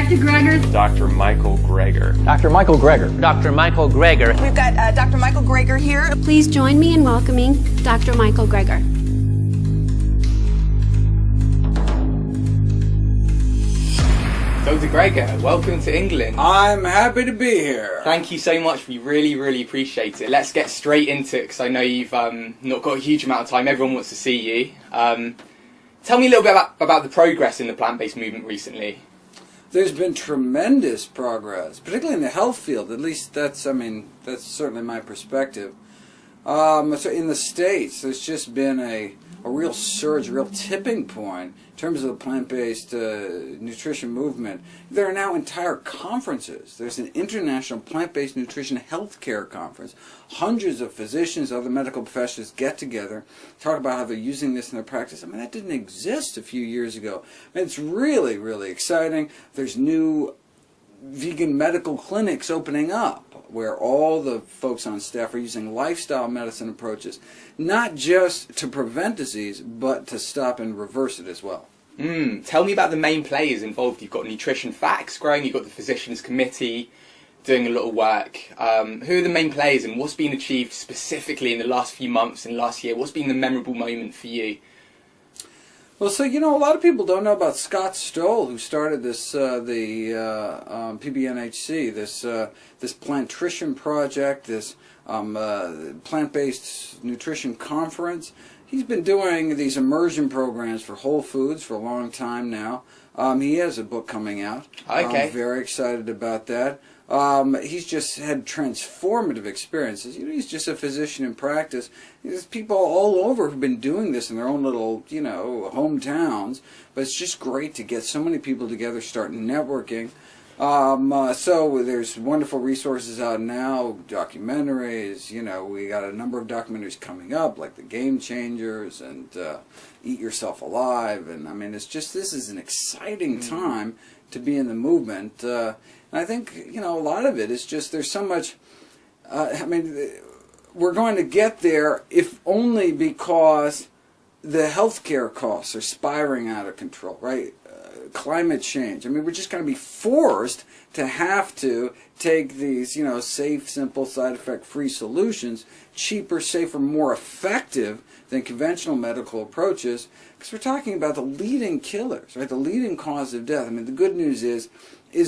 Dr. Greger. Dr. Michael Greger. Dr. Michael Greger. Dr. Michael Greger. We've got Dr. Michael Greger here. Please join me in welcoming Dr. Michael Greger. Dr. Greger, welcome to England. I'm happy to be here. Thank you so much. We really appreciate it. Let's get straight into it because I know you've not got a huge amount of time. Everyone wants to see you. Tell me a little bit about the progress in the plant-based movement recently. There's been tremendous progress, particularly in the health field. At least that's certainly my perspective. So in the States, there's just been a real surge, a real tipping point in terms of the plant-based nutrition movement. There are now entire conferences. There's an international plant-based nutrition healthcare conference. Hundreds of physicians, other medical professionals get together, talk about how they're using this in their practice. I mean, that didn't exist a few years ago. I mean, it's really exciting. There's new vegan medical clinics opening up where all the folks on staff are using lifestyle medicine approaches, not just to prevent disease, but to stop and reverse it as well. Tell me about the main players involved. You've got Nutrition Facts growing, you've got the Physicians Committee doing a lot of work. Who are the main players and what's been achieved specifically in the last few months and last year? What's been the memorable moment for you? Well, so, you know, a lot of people don't know about Scott Stoll, who started this, PBNHC, this plantrition project, this plant-based nutrition conference. He's been doing these immersion programs for Whole Foods for a long time now. He has a book coming out. Okay. I'm very excited about that. He's just had transformative experiences. You know, he's just a physician in practice. There's people all over who've been doing this in their own little, you know, hometowns. But it's just great to get so many people together, start networking. So there's wonderful resources out now, documentaries. You know, we got a number of documentaries coming up, like The Game Changers and Eat Yourself Alive. And I mean, it's just, this is an exciting time to be in the movement. And I think, you know, a lot of it is just there's so much, I mean, we're going to get there if only because the healthcare costs are spiraling out of control, right? Climate change. I mean, we're just going to be forced to have to take these, you know, safe, simple, side effect-free solutions, cheaper, safer, more effective than conventional medical approaches, because we're talking about the leading killers, right? The leading cause of death. I mean, the good news is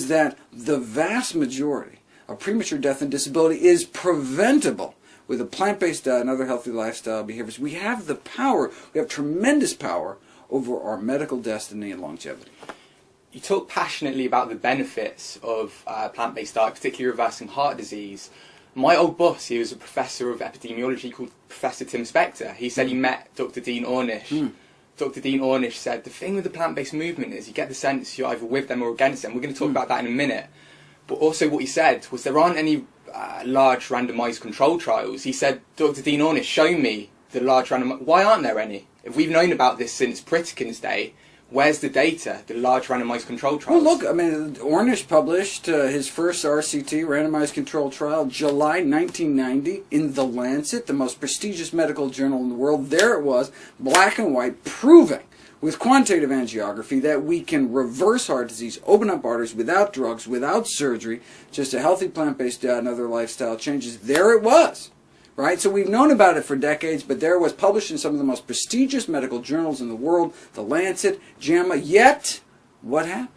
that the vast majority of premature death and disability is preventable with a plant-based diet and other healthy lifestyle behaviors. We have the power, we have tremendous power over our medical destiny and longevity. You talk passionately about the benefits of plant-based diet, particularly reversing heart disease. My old boss, he was a professor of epidemiology called Professor Tim Spector. He said he met Dr. Dean Ornish. Dr. Dean Ornish said, the thing with the plant-based movement is you get the sense you're either with them or against them. We're going to talk about that in a minute. But also what he said was there aren't any large randomised control trials. He said, Dr. Dean Ornish, show me the large randomised... Why aren't there any? If we've known about this since Pritikin's day, where's the data, the large randomised control trials? Well, look, I mean, Ornish published his first RCT, randomised control trial, July 1990, in The Lancet, the most prestigious medical journal in the world. There it was, black and white, proving with quantitative angiography that we can reverse heart disease, open up arteries without drugs, without surgery, just a healthy plant-based diet and other lifestyle changes. There it was. Right? So we've known about it for decades, but there it was, published in some of the most prestigious medical journals in the world, The Lancet, JAMA, yet what happened?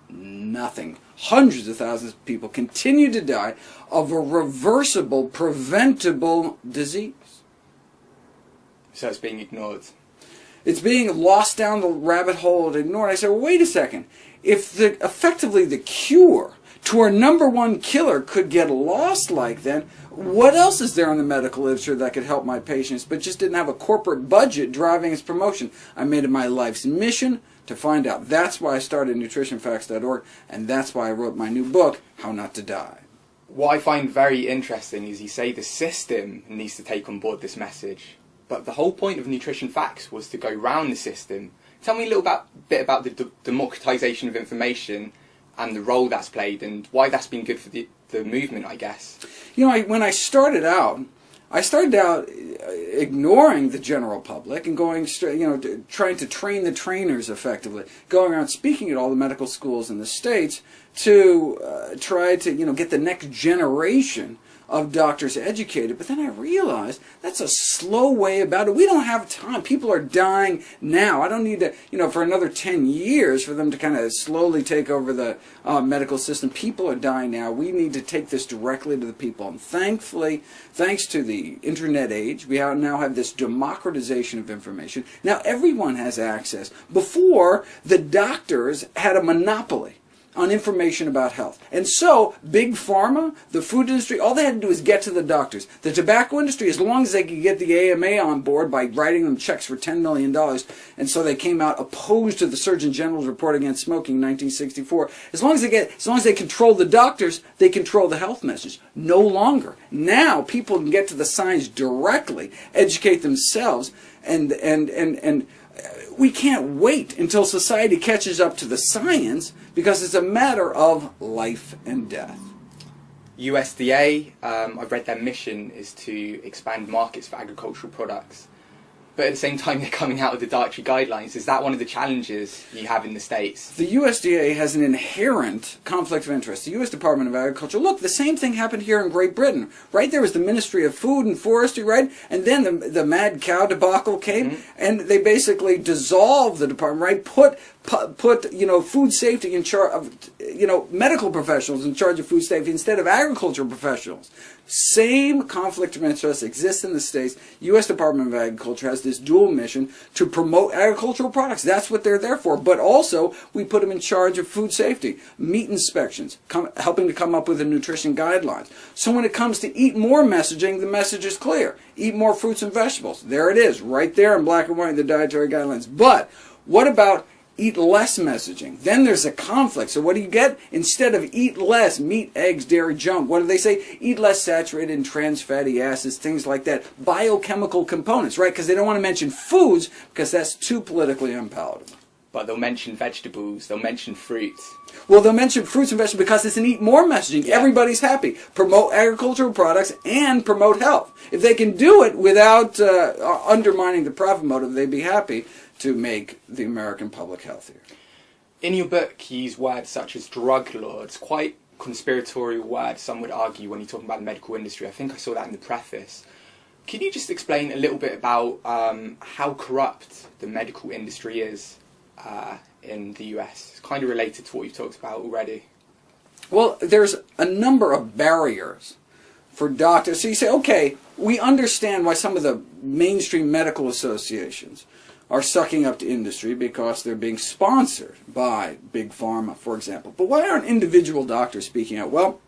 Nothing. Hundreds of thousands of people continue to die of a reversible, preventable disease. So it's being ignored. It's being lost down the rabbit hole and ignored. I said, well, wait a second. If effectively the cure to our #1 killer could get lost like that, what else is there in the medical literature that could help my patients, but just didn't have a corporate budget driving its promotion? I made it my life's mission to find out. That's why I started nutritionfacts.org, and that's why I wrote my new book, How Not to Die. What I find very interesting is you say the system needs to take on board this message, but the whole point of Nutrition Facts was to go round the system. Tell me a little bit about the democratization of information and the role that's played and why that's been good for the movement, I guess. You know, when I started out, I started out ignoring the general public and going straight, trying to train the trainers effectively, going around speaking at all the medical schools in the States to try to, get the next generation of doctors educated. But then I realized that's a slow way about it. We don't have time. People are dying now. I don't need to, for another 10 years for them to kind of slowly take over the medical system. People are dying now. We need to take this directly to the people. And thankfully, thanks to the internet age, we now have this democratization of information. Now everyone has access. Before, the doctors had a monopoly on information about health. And so, Big Pharma, the food industry, all they had to do is get to the doctors. The tobacco industry, as long as they could get the AMA on board by writing them checks for $10 million, and so they came out opposed to the Surgeon General's report against smoking in 1964. As long as they control the doctors, they control the health message. No longer. Now, people can get to the science directly, educate themselves, and we can't wait until society catches up to the science, because it's a matter of life and death. USDA, I've read their mission is to expand markets for agricultural products. But at the same time, they're coming out with the dietary guidelines. Is that one of the challenges you have in the States? The USDA has an inherent conflict of interest. The U.S. Department of Agriculture, look, the same thing happened here in Great Britain, right? There was the Ministry of Food and Forestry, right? And then the mad cow debacle came, and they basically dissolved the department, right? Put food safety in charge of, medical professionals in charge of food safety instead of agricultural professionals. Same conflict of interest exists in the States. U.S. Department of Agriculture has this dual mission to promote agricultural products. That's what they're there for. But also, we put them in charge of food safety, meat inspections, helping to come up with the nutrition guidelines. So when it comes to eat more messaging, the message is clear. Eat more fruits and vegetables. There it is, right there in black and white in the dietary guidelines. But what about eat less messaging? Then there's a conflict. So what do you get? Instead of eat less meat, eggs, dairy, junk, what do they say? Eat less saturated and trans fatty acids, things like that. Biochemical components, right? Because they don't want to mention foods because that's too politically unpalatable. But they'll mention vegetables, they'll mention fruits. Well, they'll mention fruits and vegetables because it's an eat more messaging. Yeah. Everybody's happy. Promote agricultural products and promote health. If they can do it without undermining the profit motive, they'd be happy to make the American public healthier. In your book, you use words such as drug lords, quite conspiratorial words, some would argue, when you're talking about the medical industry. I think I saw that in the preface. Can you just explain a little bit about how corrupt the medical industry is in the US? It's kind of related to what you've talked about already. Well, there's a number of barriers for doctors. So you say, okay, we understand why some of the mainstream medical associations are sucking up to industry because they're being sponsored by Big Pharma, for example. But why aren't individual doctors speaking out? Well,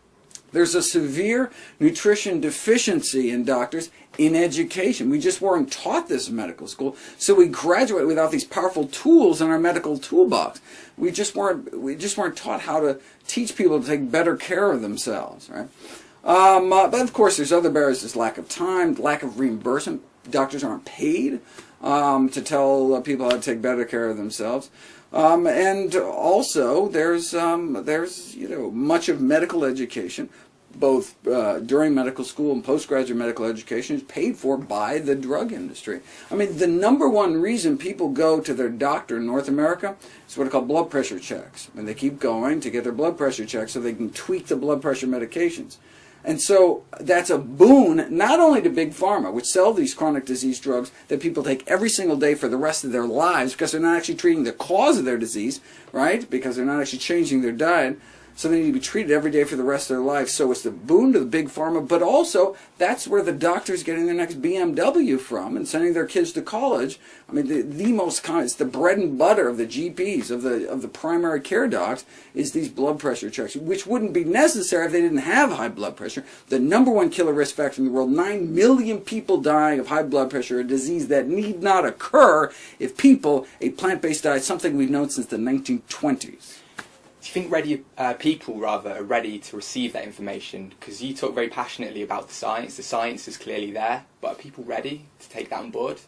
there's a severe nutrition deficiency in doctors in education. We just weren't taught this in medical school, so we graduate without these powerful tools in our medical toolbox. We just weren't taught how to teach people to take better care of themselves, right? But of course, there's other barriers. There's lack of time, lack of reimbursement. Doctors aren't paid to tell people how to take better care of themselves. And also, there's much of medical education, both during medical school and postgraduate medical education, is paid for by the drug industry. I mean, the number one reason people go to their doctor in North America is what are called blood pressure checks. And they keep going to get their blood pressure checked so they can tweak the blood pressure medications. And so that's a boon not only to Big Pharma, which sell these chronic disease drugs that people take every single day for the rest of their lives because they're not actually treating the cause of their disease, right? Because they're not actually changing their diet. So they need to be treated every day for the rest of their lives. So it's the boon to the Big Pharma, but also that's where the doctor's getting their next BMW from and sending their kids to college. I mean, it's the bread and butter of the GPs, of the primary care docs, is these blood pressure checks, which wouldn't be necessary if they didn't have high blood pressure. The number one killer risk factor in the world, 9 million people dying of high blood pressure, a disease that need not occur if a plant-based diet, something we've known since the 1920s. Do you think people are ready to receive that information? Because you talk very passionately about the science. The science is clearly there, but are people ready to take that on board?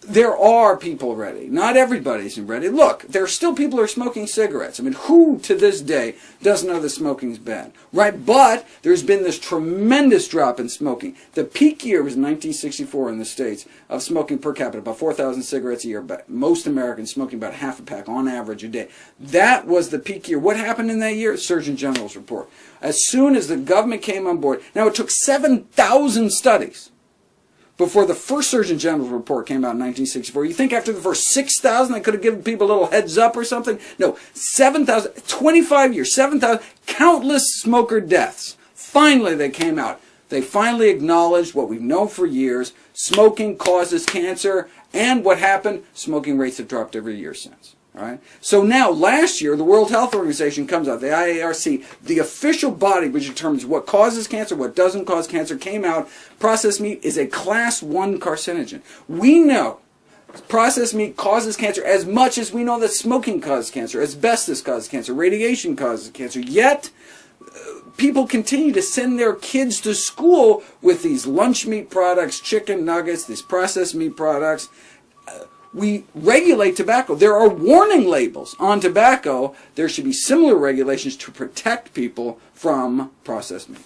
there are people ready. Not everybody's ready. Look, there are still people who are smoking cigarettes. I mean, who to this day doesn't know that smoking's bad, right? But there's been this tremendous drop in smoking. The peak year was 1964 in the States of smoking per capita, about 4,000 cigarettes a year. But most Americans smoking about half a pack on average a day. That was the peak year. What happened in that year? Surgeon General's report. As soon as the government came on board, now it took 7,000 studies before the first Surgeon General's report came out in 1964. You think after the first 6,000 they could have given people a little heads up or something? No, 7,000, 25 years, 7,000, countless smoker deaths. Finally they came out. They finally acknowledged what we've known for years. Smoking causes cancer, and what happened? Smoking rates have dropped every year since. Right? So now, last year, the World Health Organization comes out, the IARC, the official body which determines what causes cancer, what doesn't cause cancer, came out. Processed meat is a class 1 carcinogen. We know processed meat causes cancer as much as we know that smoking causes cancer, asbestos causes cancer, radiation causes cancer. Yet, people continue to send their kids to school with these lunch meat products, chicken nuggets, these processed meat products. We regulate tobacco. There are warning labels on tobacco. There should be similar regulations to protect people from processed meat.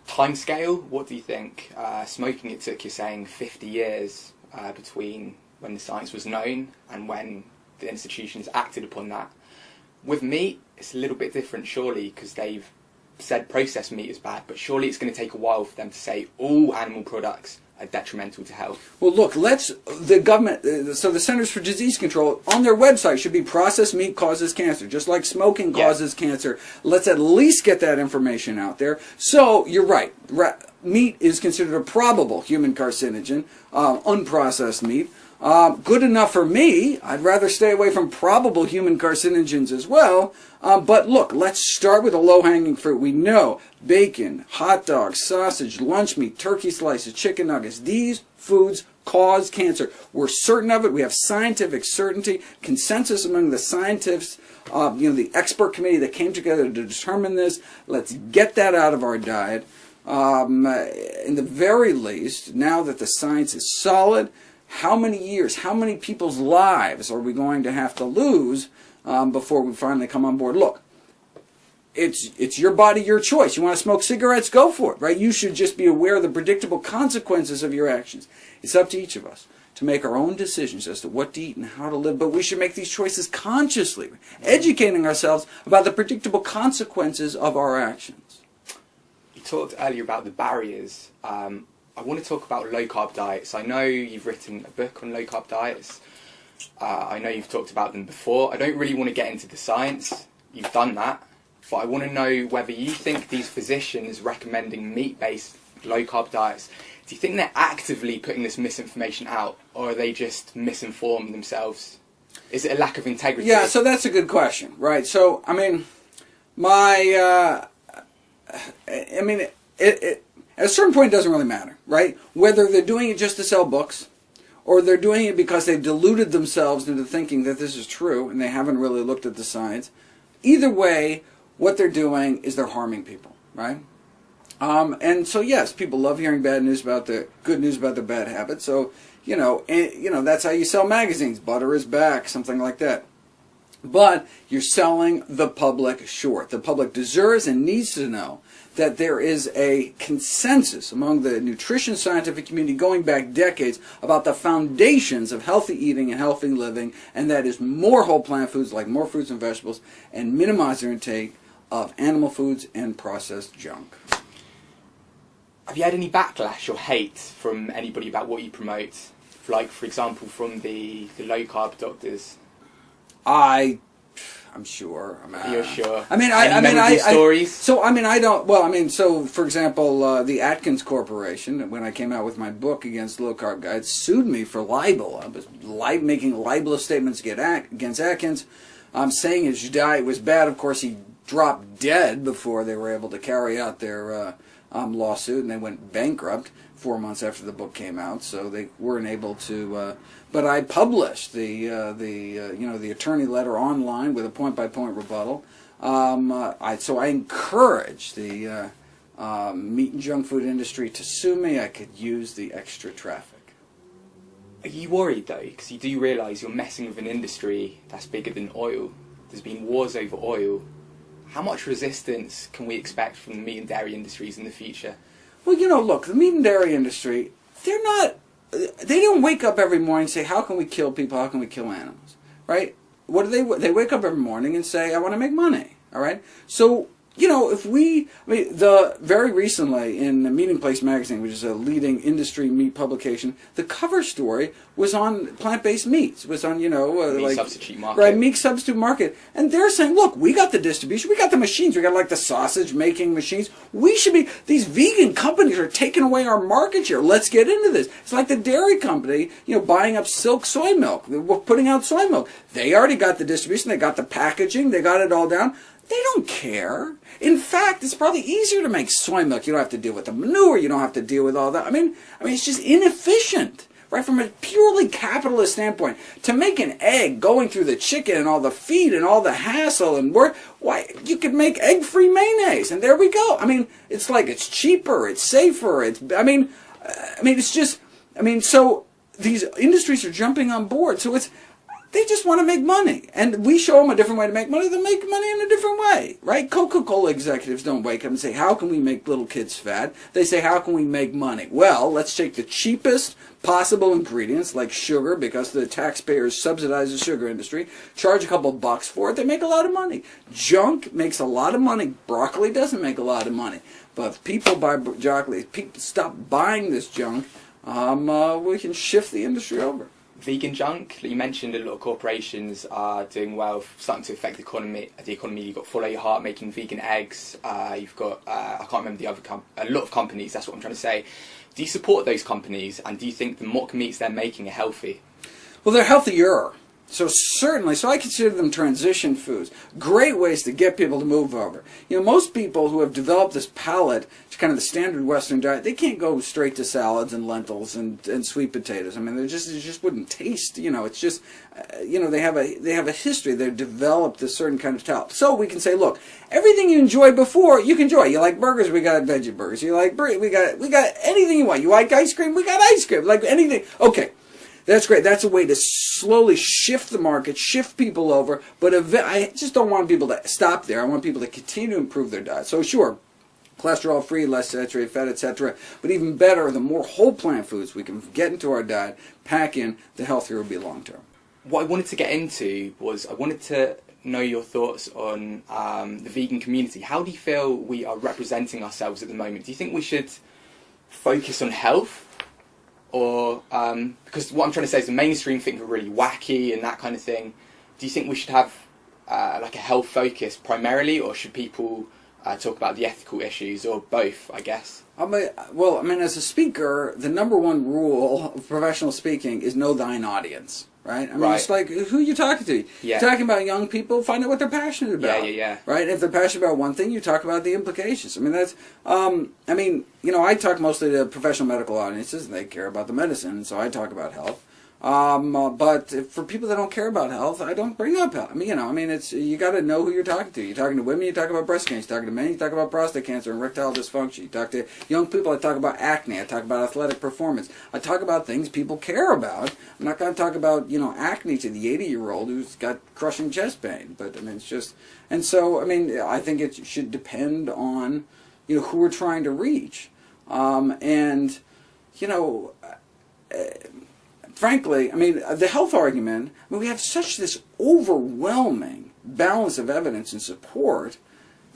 Timescale, what do you think? Smoking, it took, you're saying, 50 years between when the science was known and when the institutions acted upon that. With meat, it's a little bit different, surely, because they've said processed meat is bad, but surely it's going to take a while for them to say all animal products are detrimental to health. Well, look, the government, so the Centers for Disease Control, on their website should be processed meat causes cancer, just like smoking causes cancer. Let's at least get that information out there. So, you're right, meat is considered a probable human carcinogen, unprocessed meat. Good enough for me. I'd rather stay away from probable human carcinogens as well. But look, let's start with a low-hanging fruit. We know bacon, hot dogs, sausage, lunch meat, turkey slices, chicken nuggets. These foods cause cancer. We're certain of it. We have scientific certainty, consensus among the scientists, the expert committee that came together to determine this. Let's get that out of our diet. In the very least, now that the science is solid, how many years, how many people's lives are we going to have to lose before we finally come on board? Look, it's your body, your choice. You want to smoke cigarettes? Go for it, right? You should just be aware of the predictable consequences of your actions. It's up to each of us to make our own decisions as to what to eat and how to live, but we should make these choices consciously, educating ourselves about the predictable consequences of our actions. You talked earlier about the barriers. I want to talk about low-carb diets. I know you've written a book on low-carb diets. I know you've talked about them before. I don't really want to get into the science. You've done that. But I want to know whether you think these physicians recommending meat-based low-carb diets, do you think they're actively putting this misinformation out, or are they just misinformed themselves? Is it a lack of integrity? Yeah, so that's a good question, right? So, I mean, at a certain point, it doesn't really matter, right? Whether they're doing it just to sell books, or they're doing it because they've deluded themselves into thinking that this is true, and they haven't really looked at the science. Either way, what they're doing is they're harming people, right? And so, yes, people love hearing bad news about the good news about their bad habits. So, that's how you sell magazines. Butter is back, something like that. But you're selling the public short. The public deserves and needs to know that there is a consensus among the nutrition scientific community going back decades about the foundations of healthy eating and healthy living, and that is more whole plant foods like more fruits and vegetables, and minimize their intake of animal foods and processed junk. Have you had any backlash or hate from anybody about what you promote? Like, for example, from the low-carb doctors? I'm sure. You're sure? Stories? So, for example, the Atkins Corporation, when I came out with my book against low-carb diets, sued me for libel. I was making libelous statements against Atkins. Saying his diet was bad. Of course, he dropped dead before they were able to carry out their lawsuit, and they went bankrupt 4 months after the book came out, so they weren't able to. But I published the attorney letter online with a point-by-point rebuttal. So I encourage the meat and junk food industry to sue me. I could use the extra traffic. Are you worried though? Because you do realise you're messing with an industry that's bigger than oil. There's been wars over oil. How much resistance can we expect from the meat and dairy industries in the future? Well, look, the meat and dairy industry, they don't wake up every morning and say, how can we kill people, how can we kill animals, right? What do they wake up every morning and say, I want to make money, all right? So, very recently in the Meeting Place magazine, which is a leading industry meat publication, the cover story was on plant-based meats. It was on, Meat substitute market. Right, meat substitute market. And they're saying, look, we got the distribution, we got the machines, we got like the sausage making machines. These vegan companies are taking away our market share. Let's get into this. It's like the dairy company, buying up Silk soy milk, putting out soy milk. They already got the distribution, they got the packaging, they got it all down. They don't care. In fact, it's probably easier to make soy milk. You don't have to deal with the manure. You don't have to deal with all that. I mean, it's just inefficient, right? From a purely capitalist standpoint, to make an egg going through the chicken and all the feed and all the hassle and work, why you could make egg-free mayonnaise and there we go. I mean, it's like it's cheaper, it's safer. So these industries are jumping on board. So they just want to make money. And we show them a different way to make money. They'll make money in a different way, right? Coca-Cola executives don't wake up and say, how can we make little kids fat? They say, how can we make money? Well, let's take the cheapest possible ingredients, like sugar, because the taxpayers subsidize the sugar industry, charge a couple bucks for it. They make a lot of money. Junk makes a lot of money. Broccoli doesn't make a lot of money. But if people buy broccoli, people stop buying this junk, we can shift the industry over. Vegan junk, you mentioned a lot of corporations are doing well, starting to affect the economy. You've got Follow Your Heart making vegan eggs. You've got, I can't remember the other a lot of companies, that's what I'm trying to say. Do you support those companies, and do you think the mock meats they're making are healthy? Well, they're healthier. So certainly, I consider them transition foods. Great ways to get people to move over. Most people who have developed this palate, it's kind of the standard Western diet, they can't go straight to salads and lentils and sweet potatoes. I mean, it just wouldn't taste. It's just, they have a history. They've developed this certain kind of palate. So we can say, look, everything you enjoyed before, you can enjoy. You like burgers, we got veggie burgers. You like we got anything you want. You like ice cream, we got ice cream. Like anything. Okay. That's great. That's a way to slowly shift the market, shift people over. But I just don't want people to stop there. I want people to continue to improve their diet. So sure, cholesterol-free, less saturated fat, etc. But even better, the more whole plant foods we can get into our diet, pack in, the healthier we'll be long term. What I wanted to get into was I wanted to know your thoughts on the vegan community. How do you feel we are representing ourselves at the moment? Do you think we should focus on health? Or, because what I'm trying to say is the mainstream think we're really wacky and that kind of thing. Do you think we should have like a health focus primarily, or should people talk about the ethical issues, or both, I guess? As a speaker, the number one rule of professional speaking is know thine audience. Right? It's like, who are you talking to? Yeah. You're talking about young people, find out what they're passionate about. Yeah. Right? If they're passionate about one thing, you talk about the implications. I talk mostly to professional medical audiences, and they care about the medicine, and so I talk about health. But for people that don't care about health, I don't bring up health. You got to know who you're talking to. You're talking to women, you talk about breast cancer. You're talking to men, you talk about prostate cancer and erectile dysfunction. You talk to young people, I talk about acne. I talk about athletic performance. I talk about things people care about. I'm not going to talk about, acne to the 80-year-old who's got crushing chest pain. But, it's just... And so, I think it should depend on, who we're trying to reach. Frankly, the health argument, we have such this overwhelming balance of evidence and support,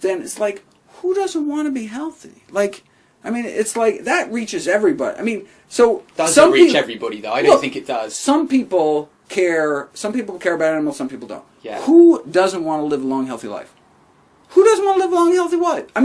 then it's like, who doesn't want to be healthy? It's like, that reaches everybody. Does it reach everybody, though? I don't think it does. Some people care about animals, some people don't. Yeah. Who doesn't want to live a long, healthy life? Who doesn't want to live a long, healthy life? I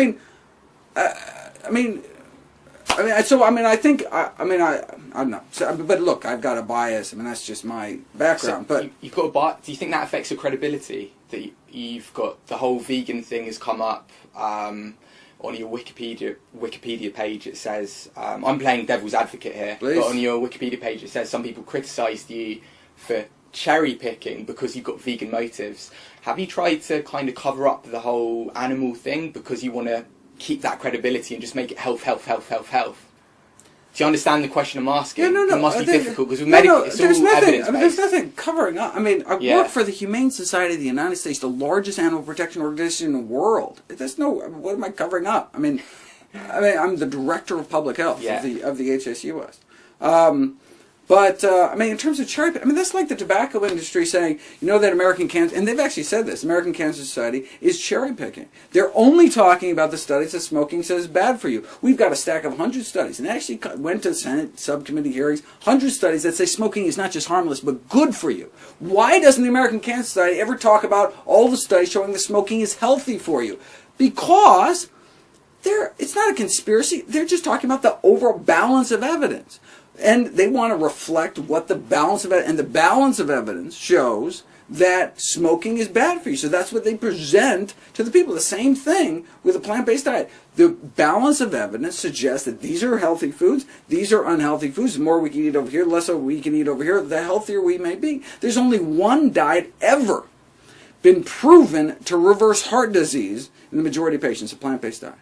don't know. But look, I've got a bias. That's just my background. So you've got a bias. Do you think that affects your credibility? That you've got the whole vegan thing has come up on your Wikipedia page. It says, I'm playing devil's advocate here, Please. But on your Wikipedia page it says some people criticised you for cherry picking because you've got vegan motives. Have you tried to kind of cover up the whole animal thing because you want to keep that credibility and just make it health? Do you understand the question I'm asking? Yeah, no. It must be difficult because with medical, it's all evidence-based. I mean, there's nothing covering up. I mean, I work for the Humane Society of the United States, the largest animal protection organization in the world. There's no. What am I covering up? I mean, I'm the director of public health of the HSUS. But, I mean, in terms of cherry picking, I mean, that's like the tobacco industry saying, you know that American Cancer, and they've actually said this, American Cancer Society is cherry picking. They're only talking about the studies that smoking says is bad for you. We've got a stack of 100 studies, and they actually went to Senate subcommittee hearings, 100 studies that say smoking is not just harmless, but good for you. Why doesn't the American Cancer Society ever talk about all the studies showing that smoking is healthy for you? Because it's not a conspiracy. They're just talking about the overall balance of evidence. And they want to reflect what the balance of and the balance of evidence shows that smoking is bad for you. So that's what they present to the people. The same thing with a plant-based diet. The balance of evidence suggests that these are healthy foods, these are unhealthy foods. The more we can eat over here, the less we can eat over here, the healthier we may be. There's only one diet ever been proven to reverse heart disease in the majority of patients, a plant-based diet.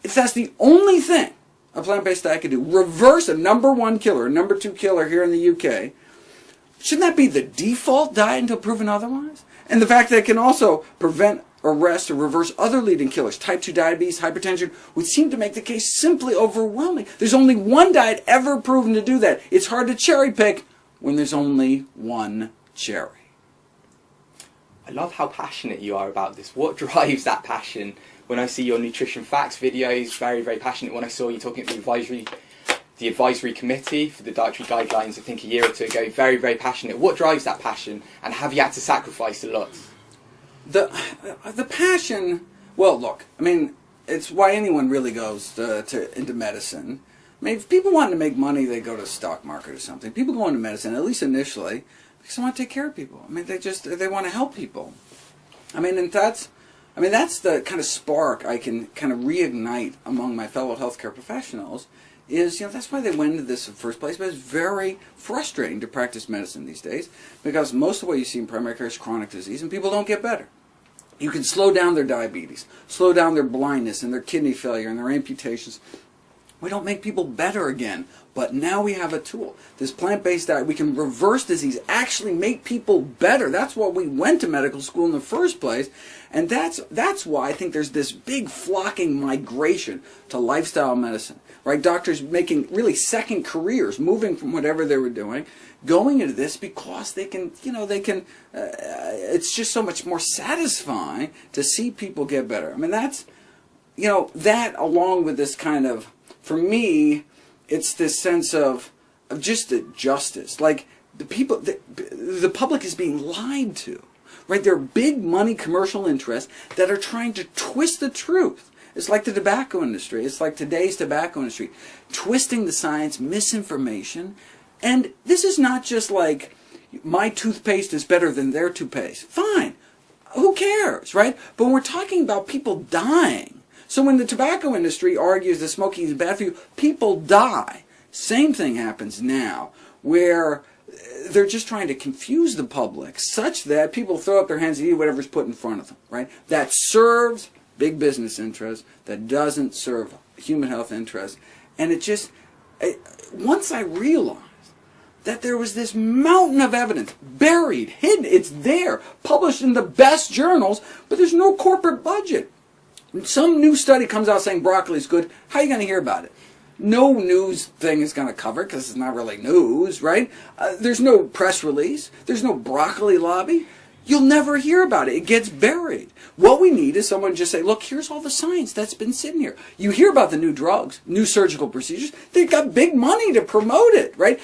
If that's the only thing a plant-based diet can do, reverse a #1 killer, a #2 killer here in the UK, shouldn't that be the default diet until proven otherwise? And the fact that it can also prevent, arrest, or reverse other leading killers, type 2 diabetes, hypertension, would seem to make the case simply overwhelming. There's only one diet ever proven to do that. It's hard to cherry pick when there's only one cherry. I love how passionate you are about this. What drives that passion? When I see your nutrition facts videos, very, very passionate. When I saw you talking at the advisory committee for the dietary guidelines, I think a year or two ago, very, very passionate. What drives that passion, and have you had to sacrifice a lot? The passion, well, look, I mean, it's why anyone really goes into medicine. I mean, if people want to make money, they go to the stock market or something. People go into medicine, at least initially, because they want to take care of people. I mean, they want to help people. I mean, and that's the kind of spark I can kind of reignite among my fellow healthcare professionals. Is, that's why they went into this in the first place. But it's very frustrating to practice medicine these days because most of what you see in primary care is chronic disease, and people don't get better. You can slow down their diabetes, slow down their blindness and their kidney failure and their amputations. We don't make people better again, but now we have a tool. This plant-based diet, we can reverse disease, actually make people better. That's why we went to medical school in the first place, and that's why I think there's this big flocking migration to lifestyle medicine. Right? Doctors making really second careers, moving from whatever they were doing, going into this because they can, it's just so much more satisfying to see people get better. I mean, that's, that along with this kind of, for me, it's this sense of just the justice. Like, the public is being lied to. Right? There are big money commercial interests that are trying to twist the truth. It's like the tobacco industry. It's like today's tobacco industry. Twisting the science, misinformation. And this is not just like, my toothpaste is better than their toothpaste. Fine. Who cares, right? But when we're talking about people dying, so when the tobacco industry argues that smoking is bad for you, people die. Same thing happens now, where they're just trying to confuse the public such that people throw up their hands and eat whatever's put in front of them, right? That serves big business interests, that doesn't serve human health interests. And once I realized that there was this mountain of evidence, buried, hidden, it's there, published in the best journals, but there's no corporate budget. Some new study comes out saying broccoli is good. How are you going to hear about it? No news thing is going to cover it because it's not really news, right? There's no press release. There's no broccoli lobby. You'll never hear about it. It gets buried. What we need is someone to just say, look, here's all the science that's been sitting here. You hear about the new drugs, new surgical procedures. They've got big money to promote it, right?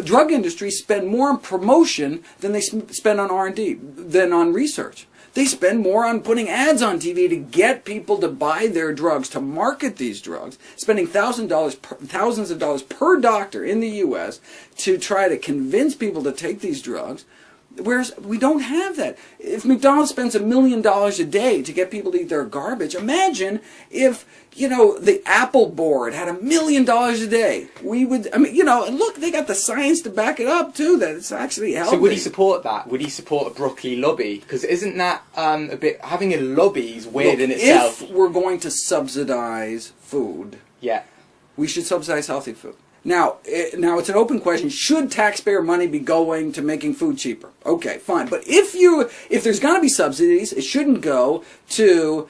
Drug industries spend more on promotion than they spend on R&D, than on research. They spend more on putting ads on TV to get people to buy their drugs, to market these drugs, spending thousands of dollars per doctor in the U.S. to try to convince people to take these drugs. Whereas we don't have that. If McDonald's spends $1 million a day to get people to eat their garbage, imagine if, the Apple board had $1 million a day. We would, and look, they got the science to back it up too, that it's actually healthy. So would he support that? Would he support a broccoli lobby? Because isn't that a bit, having a lobby is weird in itself. If we're going to subsidize food, yeah, we should subsidize healthy food. Now it's an open question. Should taxpayer money be going to making food cheaper? Okay, fine. But if there's going to be subsidies, it shouldn't go to,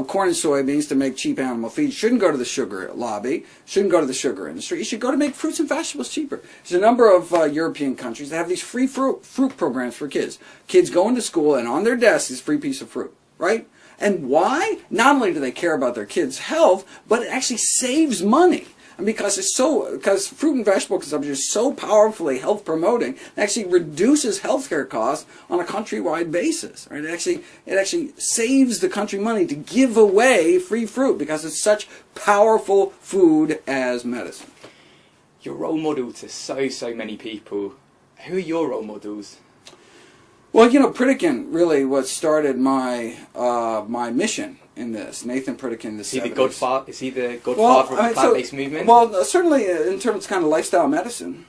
corn and soybeans to make cheap animal feed. It shouldn't go to the sugar lobby. It shouldn't go to the sugar industry. It should go to make fruits and vegetables cheaper. There's a number of European countries that have these free fruit programs for kids. Kids go into school and on their desk is a free piece of fruit, right? And why? Not only do they care about their kids' health, but it actually saves money. And because fruit and vegetable consumption is so powerfully health promoting, it actually reduces healthcare costs on a countrywide basis. Right? It actually saves the country money to give away free fruit because it's such powerful food as medicine. You're a role model to so many people. Who are your role models? Well, Pritikin really what started my my mission in this. Nathan Pritikin in the 70s. Is he the godfather of the plant-based movement? Well, certainly in terms of kind of lifestyle medicine,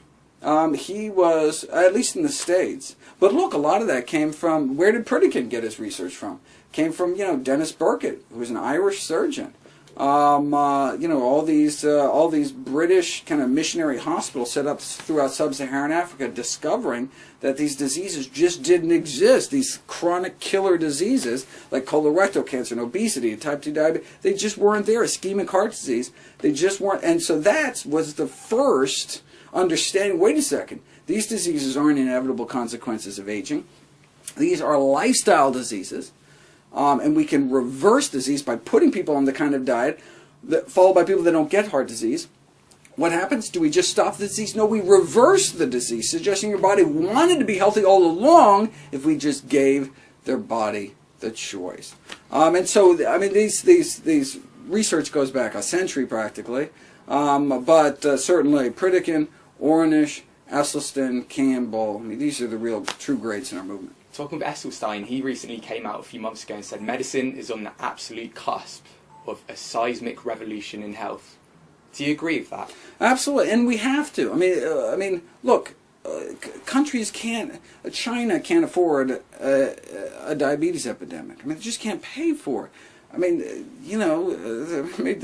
he was, at least in the States. But look, a lot of that came from, where did Pritikin get his research from? Came from, Dennis Burkitt, who was an Irish surgeon. All these British kind of missionary hospitals set up throughout sub-Saharan Africa, discovering that these diseases just didn't exist. These chronic killer diseases like colorectal cancer and obesity and type 2 diabetes, they just weren't there. Ischemic heart disease, they just weren't. And so that was the first understanding, wait a second, these diseases aren't inevitable consequences of aging. These are lifestyle diseases. And we can reverse disease by putting people on the kind of diet followed by people that don't get heart disease. What happens? Do we just stop the disease? No, we reverse the disease, suggesting your body wanted to be healthy all along if we just gave their body the choice. And so, these research goes back a century practically, but certainly Pritikin, Ornish, Esselstyn, Campbell, these are the real true greats in our movement. Talking about Esselstyn, he recently came out a few months ago and said medicine is on the absolute cusp of a seismic revolution in health. Do you agree with that? Absolutely, and we have to. Look, countries can't. China can't afford a diabetes epidemic. They just can't pay for it.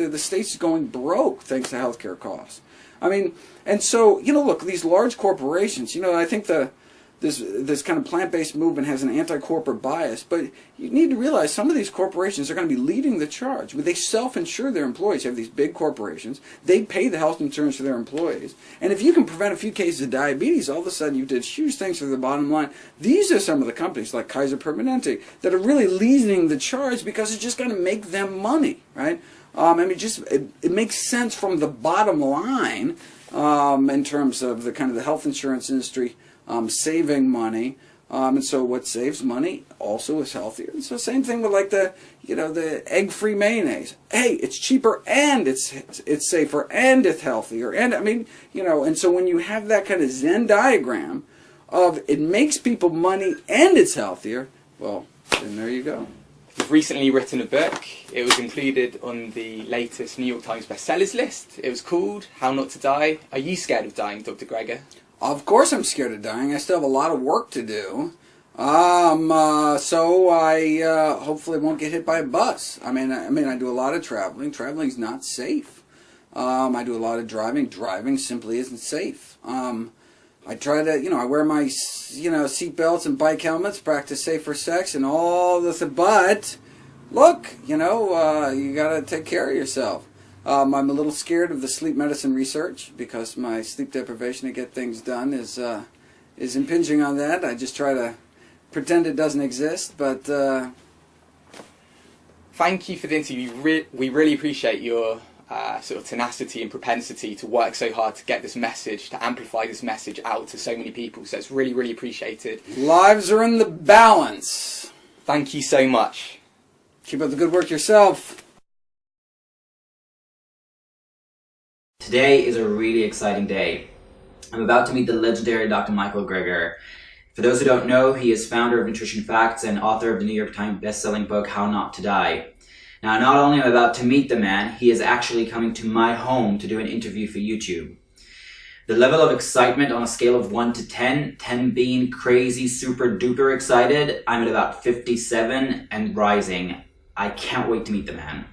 The state's going broke thanks to healthcare costs. And so look, these large corporations. I think this kind of plant-based movement has an anti-corporate bias, but you need to realize some of these corporations are going to be leading the charge. They self-insure their employees. You have these big corporations. They pay the health insurance for their employees. And if you can prevent a few cases of diabetes, all of a sudden you did huge things for the bottom line. These are some of the companies like Kaiser Permanente that are really leading the charge because it's just going to make them money, right? It makes sense from the bottom line in terms of the kind of the health insurance industry saving money, and so what saves money also is healthier. And so same thing with like the egg-free mayonnaise. Hey, it's cheaper and it's safer and it's healthier. And and so when you have that kind of Venn diagram of it makes people money and it's healthier, well, then there you go. You've recently written a book. It was included on the latest New York Times bestsellers list. It was called How Not to Die. Are you scared of dying, Dr. Greger? Of course I'm scared of dying. I still have a lot of work to do. So I hopefully won't get hit by a bus. I do a lot of traveling. Traveling's not safe. I do a lot of driving. Driving simply isn't safe. I try to, I wear my, seat belts and bike helmets, practice safer sex and all this, but look, you gotta take care of yourself. I'm a little scared of the sleep medicine research because my sleep deprivation to get things done is impinging on that. I just try to pretend it doesn't exist, but... Thank you for the interview. We really appreciate your sort of tenacity and propensity to work so hard to get this message, to amplify this message out to so many people. So it's really, really appreciated. Lives are in the balance. Thank you so much. Keep up the good work yourself. Today is a really exciting day. I'm about to meet the legendary Dr. Michael Greger. For those who don't know, he is founder of Nutrition Facts and author of the New York Times best-selling book, How Not to Die. Now, not only am I about to meet the man, he is actually coming to my home to do an interview for YouTube. The level of excitement on a scale of 1 to 10, 10 being crazy, super duper excited, I'm at about 57 and rising. I can't wait to meet the man.